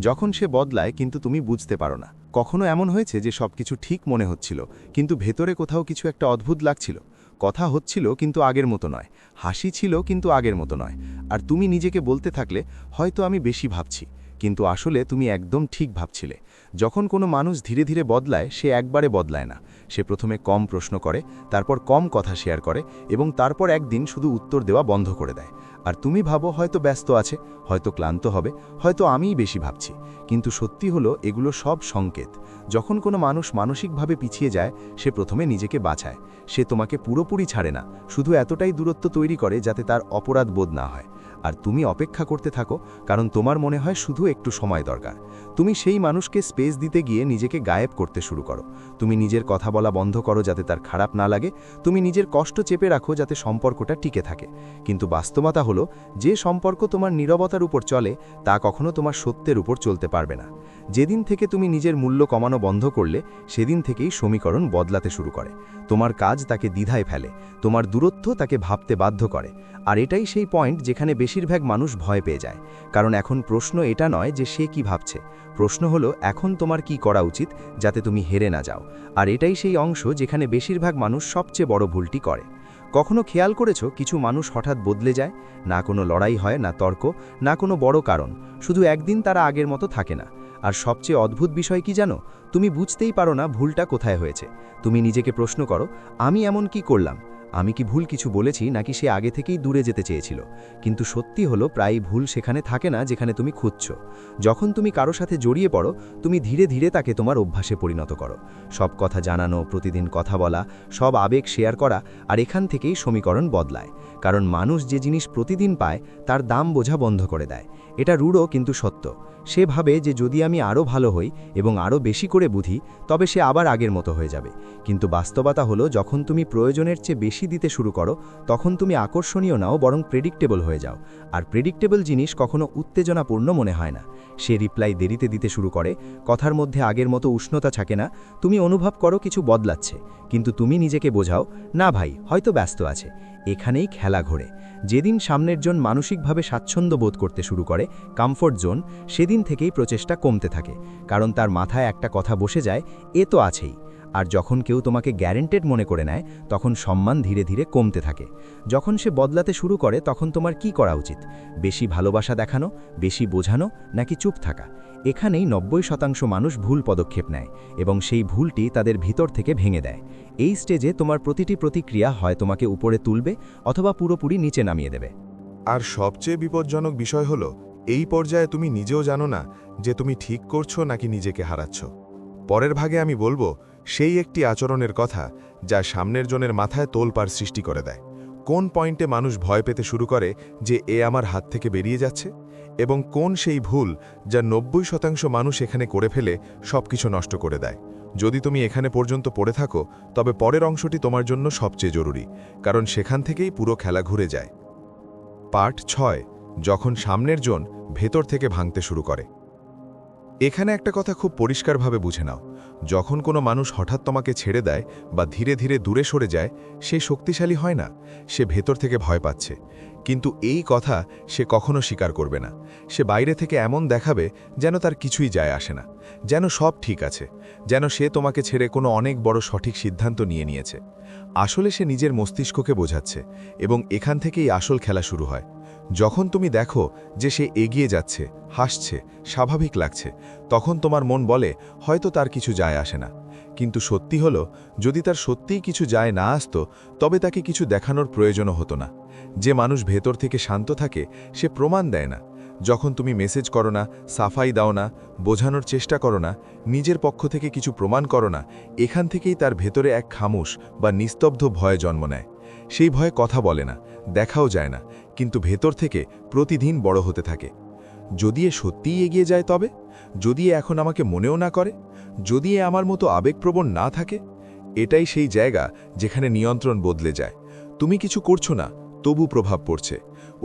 যখন সে বদলায় কিন্তু তুমি বুঝতে পারো না। কখনো এমন হয়েছে যে সবকিছু ঠিক মনে হচ্ছিল, কিন্তু ভেতরে কোথাও কিছু একটা অদ্ভুত লাগছিল। কথা হচ্ছিল কিন্তু আগের মতো নয়, হাসি ছিল কিন্তু আগের মতো নয়। আর তুমি নিজেকে বলতে থাকলে হয়তো আমি বেশি ভাবছি, কিন্তু আসলে তুমি একদম ঠিক ভাবছিলে। যখন কোনো মানুষ ধীরে ধীরে বদলায় সে একবারে বদলায় না। সে প্রথমে কম প্রশ্ন করে, তারপর কম কথা শেয়ার করে, এবং তারপর একদিন শুধু উত্তর দেওয়া বন্ধ করে দেয়। আর তুমি ভাবো হয়তো ব্যস্ত আছে, হয়তো ক্লান্ত হবে, হয়তো আমিই বেশি ভাবছি। কিন্তু সত্যি হলো এগুলো সব সংকেত। যখন কোনো মানুষ মানসিকভাবে পিছিয়ে যায় সে প্রথমে নিজেকে বাঁচায়। সে তোমাকে পুরোপুরি ছাড়ে না, শুধু এতটাই দূরত্ব তৈরি করে যাতে তার অপরাধ বোধ না হয়। আর তুমি অপেক্ষা করতে থাকো, কারণ তোমার মনে হয় শুধু একটু সময় দরকার। তুমি সেই মানুষকে স্পেস দিতে গিয়ে নিজেকে গায়েব করতে শুরু করো। তুমি নিজের কথা বলা বন্ধ করো যাতে তার খারাপ না লাগে। তুমি নিজের কষ্ট চেপে রাখো যাতে সম্পর্কটা টিকে থাকে। কিন্তু বাস্তবতা হলো যে সম্পর্ক তোমার নীরবতার উপর চলে তা কখনো তোমার সত্যের উপর চলতে পারবে না। যেদিন থেকে তুমি নিজের মূল্য কমানো বন্ধ করলে সেদিন থেকেই সমীকরণ বদলাতে শুরু করে। তোমার কাজ তাকে দ্বিধায় ফেলে, তোমার দূরত্ব তাকে ভাবতে বাধ্য করে। আর এটাই সেই পয়েন্ট যেখানে বেশিরভাগ মানুষ ভয় পেয়ে যায়। কারণ এখন প্রশ্ন এটা নয় যে সে কি ভাবছে, প্রশ্ন হলো এখন তোমার কি করা উচিত যাতে তুমি হেরে না যাও। আর এটাই সেই অংশ যেখানে বেশিরভাগ মানুষ সবচেয়ে বড় ভুলটি করে। কখনো খেয়াল করেছো কিছু মানুষ হঠাৎ বদলে যায়? না কোনো লড়াই হয়, না তর্ক, না কোনো বড় কারণ, শুধু একদিন তারা আগের মতো থাকে না। আর সবচেয়ে অদ্ভুত বিষয় কি জানো? তুমি বুঝতেই পারো না ভুলটা কোথায় হয়েছে। তুমি নিজেকে প্রশ্ন করো, আমি এমন কি করলাম? আমি কি ভুল কিছু বলেছি, নাকি সে আগে থেকেই দূরে যেতে চেয়েছিল? কিন্তু সত্যি হলো প্রায় ভুল সেখানে থাকে না যেখানে তুমি খুঁজছো। যখন তুমি কারো সাথে জড়িয়ে পড়ো তুমি ধীরে ধীরে তাকে তোমার অভ্যাসে পরিণত করো। সব কথা জানানো, প্রতিদিন কথা বলা, সব আবেগ শেয়ার করা, আর এখান থেকেই সমীকরণ বদলায়। কারণ মানুষ যে জিনিস প্রতিদিন পায় তার দাম বোঝা বন্ধ করে দেয়। এটা রূঢ় কিন্তু সত্য। সে ভাবে যে যদি আমি আরও ভালো হই এবং আরও বেশি করে বুঝি তবে সে আবার আগের মতো হয়ে যাবে। কিন্তু বাস্তবতা হলো যখন তুমি প্রয়োজনের চেয়ে বেশি দিতে শুরু করো তখন তুমি আকর্ষণীয় নাও বরং প্রেডিক্টেবল হয়ে যাও। আর প্রেডিক্টেবল জিনিস কখনো উত্তেজনাপূর্ণ মনে হয় না। সে রিপ্লাই দেরিতে দিতে শুরু করে, কথার মধ্যে আগের মতো উষ্ণতা থাকে না। তুমি অনুভব করো কিছু বদলাচ্ছে, কিন্তু তুমি নিজেকে বোঝাও না ভাই হয়তো ব্যস্ত আছে। এখানেই খেলা ঘোরে। যেদিন সামনের জন মানসিকভাবে স্বাচ্ছন্দ্য বোধ করতে শুরু করে, কমফোর্ট জোন, সেদিন থেকেই প্রচেষ্টা কমতে থাকে। কারণ তার মাথায় একটা কথা বসে যায়, এ তো আছেই। আর যখন কেউ তোমাকে গ্যারেন্টেড মনে করে নেয় তখন সম্মান ধীরে ধীরে কমতে থাকে। যখন সে বদলাতে শুরু করে তখন তোমার কি করা উচিত? বেশি ভালোবাসা দেখানো, বেশি বোঝানো, নাকি চুপ থাকা? এখানেই 90% মানুষ ভুল পদক্ষেপ নেয় এবং সেই ভুলটি তাদের ভিতর থেকে ভেঙে দেয়। এই স্টেজে তোমার প্রতিটি প্রতিক্রিয়া হয় তোমাকে উপরে তুলবে অথবা পুরোপুরি নিচে নামিয়ে দেবে। আর সবচেয়ে বিপজ্জনক বিষয় হলো এই পর্যায়ে তুমি নিজেও জানো না যে তুমি ঠিক করছো নাকি নিজেকে হারাচ্ছ। পরের ভাগে আমি বলবো সেই একটি আচরণের কথা যা সামনের জনের মাথায় তোলপাড় সৃষ্টি করে দেয়। কোন পয়েন্টে মানুষ ভয় পেতে শুরু করে যে এ আমার হাত থেকে বেরিয়ে যাচ্ছে, এবং কোন সেই ভুল যা 90% মানুষ এখানে করে ফেলে সবকিছু নষ্ট করে দেয়। যদি তুমি এখানে পর্যন্ত পড়ে থাকো, তবে পরের অংশটি তোমার জন্য সবচেয়ে জরুরি, কারণ সেখান থেকেই পুরো খেলা ঘুরে যায়। পার্ট 6, যখন সামনের জন ভেতর থেকে ভাঙতে শুরু করে। এখানে একটা কথা খুব পরিষ্কারভাবে বুঝে নাও, যখন কোনো মানুষ হঠাৎ তোমাকে ছেড়ে দেয় বা ধীরে ধীরে দূরে সরে যায়, সে শক্তিশালী হয় না, সে ভেতর থেকে ভয় পাচ্ছে। কিন্তু এই কথা সে কখনো স্বীকার করবে না। সে বাইরে থেকে এমন দেখাবে যেন তার কিছুই যায় আসে না, যেন সব ঠিক আছে, যেন সে তোমাকে ছেড়ে কোনো অনেক বড় সঠিক সিদ্ধান্ত নিয়েছে। আসলে সে নিজের মস্তিষ্ককে বোঝাচ্ছে, এবং এখান থেকেই আসল খেলা শুরু হয়। যখন তুমি দেখো যে সে এগিয়ে যাচ্ছে, হাসছে, স্বাভাবিক লাগছে, তখন তোমার মন বলে হয়তো তার কিছু যায় আসে না। কিন্তু সত্যি হলো, যদি তার সত্যিই কিছু যায় না আসতো, তবে তাকে কিছু দেখানোর প্রয়োজনও হতো না। যে মানুষ ভেতর থেকে শান্ত থাকে, সে প্রমাণ দেয় না। যখন তুমি মেসেজ করো না, সাফাই দাও না, বোঝানোর চেষ্টা করো না, নিজের পক্ষ থেকে কিছু প্রমাণ করো না, এখান থেকেই তার ভেতরে এক খামোশ বা নিস্তব্ধ ভয় জন্ম নেয়। সেই ভয় কথা বলে না, দেখাও যায় না, কিন্তু ভেতর থেকে প্রতিদিন বড় হতে থাকে। যদি এ সত্যিই এগিয়ে যায়, তবে যদি এ এখন আমাকে মনেও না করে, যদি এ আমার মতো আবেগপ্রবণ না থাকে, এটাই সেই জায়গা যেখানে নিয়ন্ত্রণ বদলে যায়। তুমি কিছু করছো না, তবু প্রভাব পড়ছে।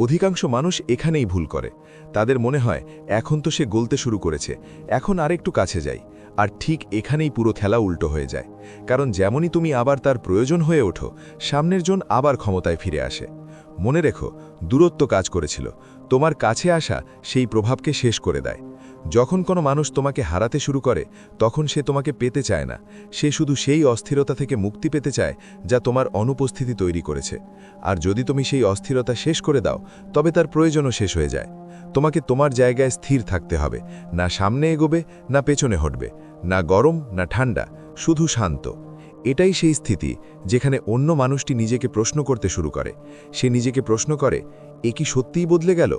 অধিকাংশ মানুষ এখানেই ভুল করে। তাদের মনে হয় এখন তো সে গলতে শুরু করেছে, এখন আরেকটু কাছে যাই। আর ঠিক এখানেই পুরো খেলা উল্টো হয়ে যায়। কারণ যেমনই তুমি আবার তার প্রয়োজন হয়ে ওঠো, সামনের জন আবার ক্ষমতায় ফিরে আসে। মনে রেখো, দূরত্ব কাজ করেছিল, তোমার কাছে আসা সেই প্রভাবকে শেষ করে দেয়। যখন কোনো মানুষ তোমাকে হারাতে শুরু করে, তখন সে তোমাকে পেতে চায় না, সে শুধু সেই অস্থিরতা থেকে মুক্তি পেতে চায় যা তোমার অনুপস্থিতি তৈরি করেছে। আর যদি তুমি সেই অস্থিরতা শেষ করে দাও, তবে তার প্রয়োজনও শেষ হয়ে যায়। তোমাকে তোমার জায়গায় স্থির থাকতে হবে, না সামনে এগোবে না পেছনে হটবে, না গরম না ঠান্ডা, শুধু শান্ত। এটাই সেই স্থিতি যেখানে অন্য মানুষটি নিজেকে প্রশ্ন করতে শুরু করে। সে নিজেকে প্রশ্ন করে, এ কি সত্যিই বদলে গেল?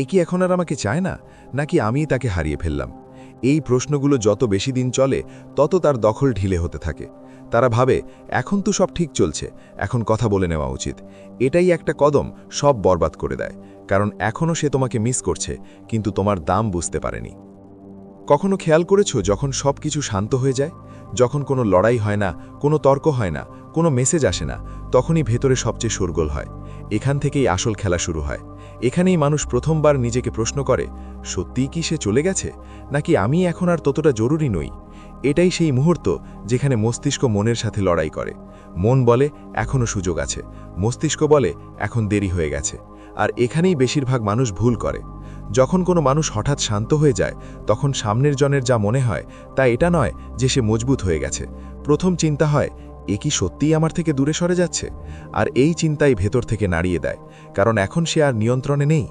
এ কি এখন আর আমাকে চায় না, নাকি আমিই তাকে হারিয়ে ফেললাম? এই প্রশ্নগুলো যত বেশি দিন চলে, তত তার দখল ঢিলে হতে থাকে। তারা ভাবে এখন তো সব ঠিক চলছে, এখন কথা বলে নেওয়া উচিত। এটাই একটা কদম সব বরবাদ করে দেয়, কারণ এখনও সে তোমাকে মিস করছে, কিন্তু তোমার দাম বুঝতে পারেনি। কখনো খেয়াল করেছো যখন সব কিছু শান্ত হয়ে যায়, যখন কোনো লড়াই হয় না, কোনো তর্ক হয় না, কোনো মেসেজ আসে না, তখনই ভেতরে সবচেয়ে শোরগোল হয়। এখান থেকেই আসল খেলা শুরু হয়। এখানেই মানুষ প্রথমবার নিজেকে প্রশ্ন করে, সত্যিই কি সে চলে গেছে, নাকি আমি এখন আর ততটা জরুরি নই? এটাই সেই মুহূর্ত যেখানে মস্তিষ্ক মনের সাথে লড়াই করে। মন বলে এখনও সুযোগ আছে, মস্তিষ্ক বলে এখন দেরি হয়ে গেছে। আর এখানেই বেশিরভাগ মানুষ ভুল করে। যখন কোনো মানুষ হঠাৎ শান্ত হয়ে যায়, তখন সামনের জনের যা মনে হয় তা এটা নয় যে সে মজবুত হয়ে গেছে। প্রথম চিন্তা হয়, এ কি সত্যিই আমার থেকে দূরে সরে যাচ্ছে? আর এই চিন্তাই ভেতর থেকে নাড়িয়ে দেয়, কারণ এখন সে আর নিয়ন্ত্রণে নেই।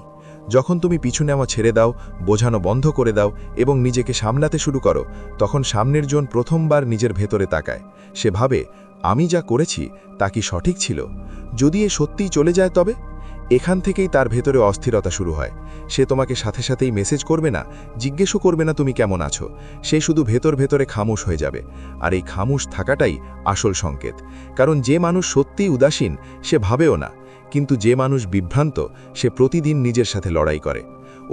যখন তুমি পিছু নেওয়া ছেড়ে দাও, বোঝানো বন্ধ করে দাও এবং নিজেকে সামলাতে শুরু করো, তখন সামনের জন প্রথমবার নিজের ভেতরে তাকায়। সে ভাবে, আমি যা করেছি তা কি সঠিক ছিল? যদি এ সত্যিই চলে যায়, তবে এখান থেকেই তার ভেতরে অস্থিরতা শুরু হয়। সে তোমাকে সাথে সাথেই মেসেজ করবে না, জিজ্ঞেসও করবে না তুমি কেমন আছো। সে শুধু ভেতরে খামোশ হয়ে যাবে। আর এই খামোশ থাকাটাই আসল সংকেত। কারণ যে মানুষ সত্যিই উদাসীন, সে ভাবেও না, কিন্তু যে মানুষ বিভ্রান্ত, সে প্রতিদিন নিজের সাথে লড়াই করে।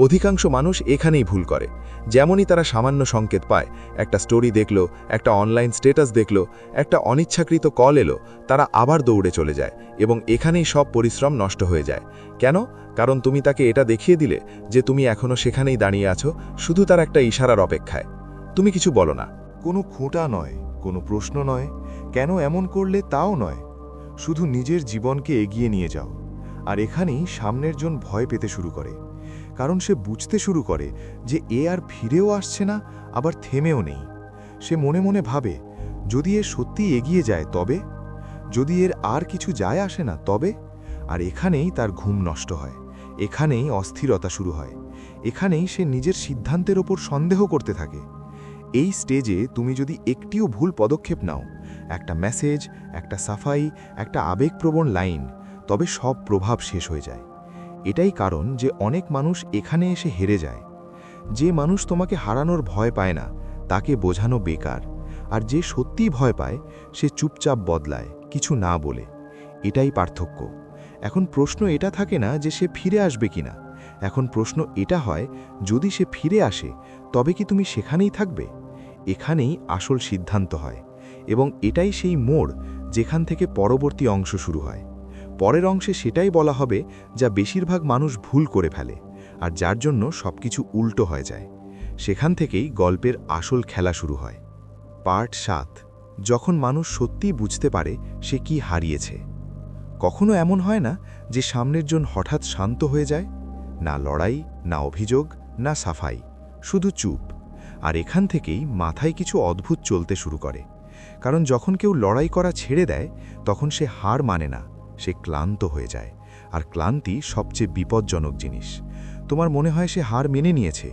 অধিকাংশ মানুষ এখানেই ভুল করে। যেমনই তারা সামান্য সংকেত পায়, একটা স্টোরি দেখল, একটা অনলাইন স্ট্যাটাস দেখল, একটা অনিচ্ছাকৃত কল এলো, তারা আবার দৌড়ে চলে যায় এবং এখানেই সব পরিশ্রম নষ্ট হয়ে যায়। কেন? কারণ তুমি তাকে এটা দেখিয়ে দিলে যে তুমি এখনও সেখানেই দাঁড়িয়ে আছো, শুধু তার একটা ইশারার অপেক্ষায়। তুমি কিছু বলো না, কোনো খোঁটা নয়, কোনো প্রশ্ন নয়, কেন এমন করলে তাও নয়, শুধু নিজের জীবনকে এগিয়ে নিয়ে যাও। আর এখানেই সামনের জন ভয় পেতে শুরু করে, কারণ সে বুঝতে শুরু করে যে এ আর ফিরেও আসছে না, আবার থেমেও নেই। সে মনে মনে ভাবে, যদি এ সত্যি এগিয়ে যায়, তবে যদি এর আর কিছু যায় আসে না, তবে। আর এখানেই তার ঘুম নষ্ট হয়, এখানেই অস্থিরতা শুরু হয়, এখানেই সে নিজের সিদ্ধান্তের ওপর সন্দেহ করতে থাকে। এই স্টেজে তুমি যদি একটিও ভুল পদক্ষেপ নাও, একটা মেসেজ, একটা সাফাই, একটা আবেগপ্রবণ লাইন, তবে সব প্রভাব শেষ হয়ে যায়। এটাই কারণ যে অনেক মানুষ এখানে এসে হেরে যায়। যে মানুষ তোমাকে হারানোর ভয় পায় না, তাকে বোঝানো বেকার। আর যে সত্যিই ভয় পায়, সে চুপচাপ বদলায়, কিছু না বলে। এটাই পার্থক্য। এখন প্রশ্ন এটা থাকে না যে সে ফিরে আসবে কিনা, এখন প্রশ্ন এটা হয়, যদি সে ফিরে আসে তবে কি তুমি সেখানেই থাকবে? এখানেই আসল সিদ্ধান্ত হয়, এবং এটাই সেই মোড় যেখান থেকে পরবর্তী অংশ শুরু হয়। পরের অংশে সেটাই বলা হবে যা বেশিরভাগ মানুষ ভুল করে ফেলে, আর যার জন্য সবকিছু উল্টো হয়ে যায়। সেখান থেকেই গল্পের আসল খেলা শুরু হয়। পার্ট 7, যখন মানুষ সত্যিই বুঝতে পারে সে কি হারিয়েছে। কখনো এমন হয় না যে সামনের জন হঠাৎ শান্ত হয়ে যায়? না লড়াই, না অভিযোগ, না সাফাই, শুধু চুপ। আর এখান থেকেই মাথায় কিছু অদ্ভুত চলতে শুরু করে। কারণ যখন কেউ লড়াই করা ছেড়ে দেয় তখন সে হার মানে না, সে ক্লান্ত হয়ে যায়। আর ক্লান্তি সবচেয়ে বিপজ্জনক জিনিস। তোমার মনে হয় সে হার মেনে নিয়েছে,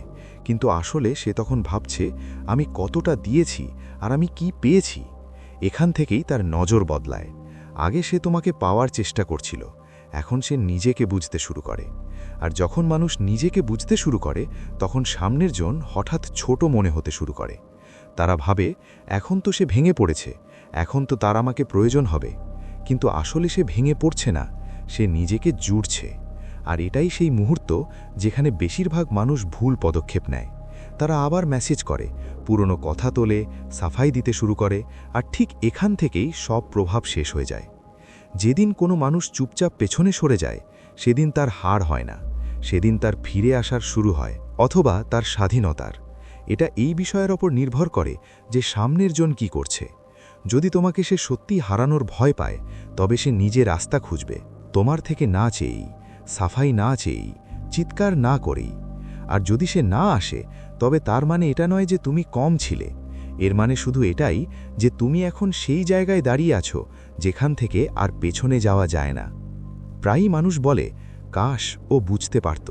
কিন্তু আসলে সে তখন ভাবছে আমি কতটা দিয়েছি আর আমি কি পেয়েছি। এখান থেকেই তার নজর বদলায়। আগে সে তোমাকে পাওয়ার চেষ্টা করছিল, এখন সে নিজেকে বুঝতে শুরু করে। আর যখন মানুষ নিজেকে বুঝতে শুরু করে তখন সামনের জন হঠাৎ ছোট মনে হতে শুরু করে। তারা ভাবে এখন তো সে ভেঙে পড়েছে, এখন তো তার আমাকে প্রয়োজন হবে। কিন্তু আসলে সে ভেঙে পড়ছে না, সে নিজেকে জুড়ছে। আর এটাই সেই মুহূর্ত যেখানে বেশিরভাগ মানুষ ভুল পদক্ষেপ নেয়। তারা আবার মেসেজ করে, পুরনো কথা তোলে, সাফাই দিতে শুরু করে, আর ঠিক এখান থেকেই সব প্রভাব শেষ হয়ে যায়। যেদিন কোনো মানুষ চুপচাপ পেছনে সরে যায় সেদিন তার হার হয় না, সেদিন তার ফিরে আসার শুরু হয়, অথবা তার স্বাধীনতার। এটা এই বিষয়ের ওপর নির্ভর করে যে সামনের জন কি করছে। যদি তোমাকে সে সত্যি হারানোর ভয় পায় তবে সে নিজে রাস্তা খুঁজবে, তোমার থেকে না চেয়েই, সাফাই না চেয়েই, চিৎকার না করেই। আর যদি সে না আসে তবে তার মানে এটা নয় যে তুমি কম ছিলে, এর মানে শুধু এটাই যে তুমি এখন সেই জায়গায় দাঁড়িয়ে আছো যেখান থেকে আর পেছনে যাওয়া যায় না। প্রায়ই মানুষ বলে কাশ ও বুঝতে পারত,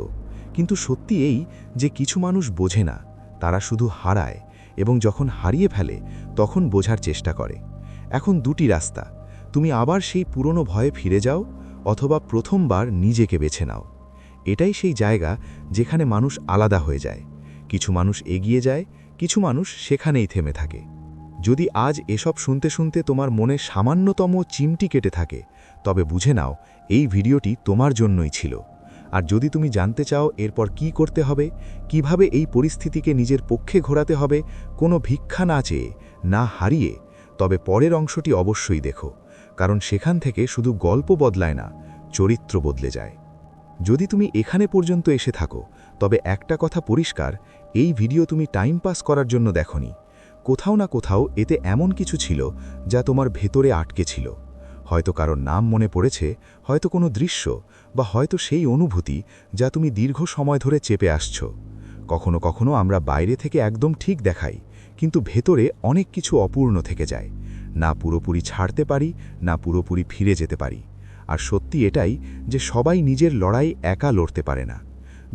কিন্তু সত্যি এই যে কিছু মানুষ বোঝে না, তারা শুধু হারায়, এবং যখন হারিয়ে ফেলে তখন বোঝার চেষ্টা করে। এখন দুটি রাস্তা, তুমি আবার সেই পুরনো ভয়ে ফিরে যাও, অথবা প্রথমবার নিজেকে বেছে নাও। এটাই সেই জায়গা যেখানে মানুষ আলাদা হয়ে যায়। কিছু মানুষ এগিয়ে যায়, কিছু মানুষ সেখানেই থেমে থাকে। যদি আজ এসব শুনতে শুনতে তোমার মনে সামান্যতম চিমটি কেটে থাকে তবে বুঝে নাও এই ভিডিওটি তোমার জন্যই ছিল। আর যদি তুমি জানতে চাও এরপর কি করতে হবে, কিভাবে এই পরিস্থিতিকে নিজের পক্ষে ঘোরাতে হবে, কোনো ভিক্ষা না চেয়ে, না হারিয়ে, তবে পরের অংশটি অবশ্যই দেখো, কারণ সেখান থেকে শুধু গল্প বদলায় না, চরিত্র বদলে যায়। যদি তুমি এখানে পর্যন্ত এসে থাকো তবে একটা কথা পরিষ্কার, এই ভিডিও তুমি টাইম পাস করার জন্য দেখোনি। কোথাও না কোথাও এতে এমন কিছু ছিল যা তোমার ভেতরে আটকে ছিল। হয়তো কারোর নাম মনে পড়েছে, হয়তো কোনো দৃশ্য, বা হয়তো সেই অনুভূতি যা তুমি দীর্ঘ সময় ধরে চেপে আসছো। কখনো কখনো আমরা বাইরে থেকে একদম ঠিক দেখাই, কিন্তু ভেতরে অনেক কিছু অপূর্ণ থেকে যায়। না পুরোপুরি ছাড়তে পারি, না পুরোপুরি ফিরে যেতে পারি। আর সত্যি এটাই যে সবাই নিজের লড়াই একা লড়তে পারে না।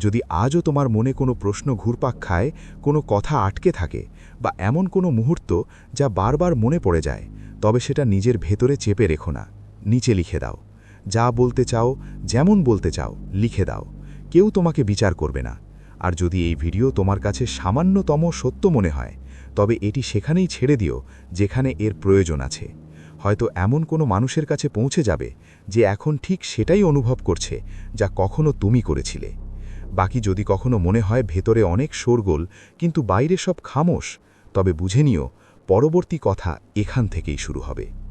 যদি আজও তোমার মনে কোনো প্রশ্ন ঘুরপাক খায়, কোনো কথা আটকে থাকে, বা এমন কোনো মুহূর্ত যা বারবার মনে পড়ে যায়, তবে সেটা নিজের ভেতরে চেপে রেখো না, নিচে লিখে দাও। যা বলতে চাও, যেমন বলতে চাও, লিখে দাও। কেউ তোমাকে বিচার করবে না। আর যদি এই ভিডিও তোমার কাছে সামান্যতম সত্য মনে হয় তবে এটি সেখানেই ছেড়ে দিও যেখানে এর প্রয়োজন আছে। হয়তো এমন কোনো মানুষের কাছে পৌঁছে যাবে যে এখন ঠিক সেটাই অনুভব করছে যা কখনো তুমি করেছিলে। বাকি যদি কখনো মনে হয় ভেতরে অনেক শোরগোল কিন্তু বাইরে সব খামোশ, তবে বুঝে নিও পরবর্তী কথা এখান থেকেই শুরু হবে।